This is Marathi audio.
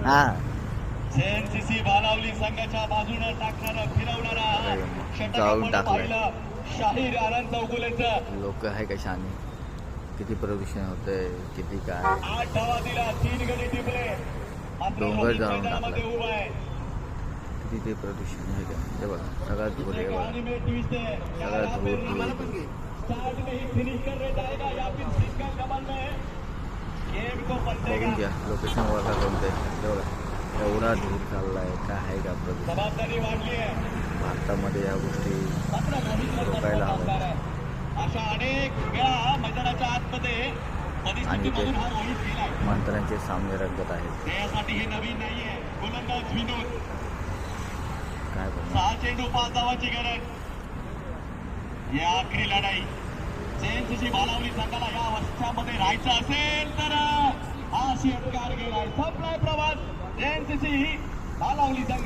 हा एनसीसी बालावली संघाच्या बाजूने टाकणारा फिरवणारा जाऊन षटकापण टाकलाय. पाहिलं शाहीर आनंद चौगुलेचं. लोक आहे का शाने, किती प्रदूषण होतंय, किती काय. 8 धावा दिला, 3 गडी टिपले. मात्र डोंगर रोहित जाळून मैदानामध्ये टाकला. उभा आहे. किती ते प्रदूषण आहे का. हे बघा सगळ्यात धूर आहे बघा, कहानी में ट्विस्ट है. क्या सगळ्यात यहाँ धूर पे धूर. स्टार्ट में ही फिनिश करने जाएगा या फिर सिंगल कमल में गेम को बघून पलटेगा. घ्या लोकेशन वर कोणते. हे बघा एवढा धूर चाललाय, काय आहे का प्रदूषण. जबाबदारी वाढली आहे. भारतामध्ये या गोष्टी मात्र रोहित रोखायला हव्या. आहे. अशा अनेक वेळा मैदानाच्या आतमध्ये आणि ते परिस्थितीमधून हा रोहित गेलाय. मंत्र्यांचे सामने रंगत आहेत. त्यासाठी हे नवीन नाहीये. गोलंदाज विनोद, काय बघा 6 चेंडू 5 धावाची गरज. या आखरी लढाई एनसीसी बालावली संघाला या वर्षामध्ये राहायचं असेल तर हा षटकार गेलाय. संपलाय प्रवास एनसीसी बालावली संघ.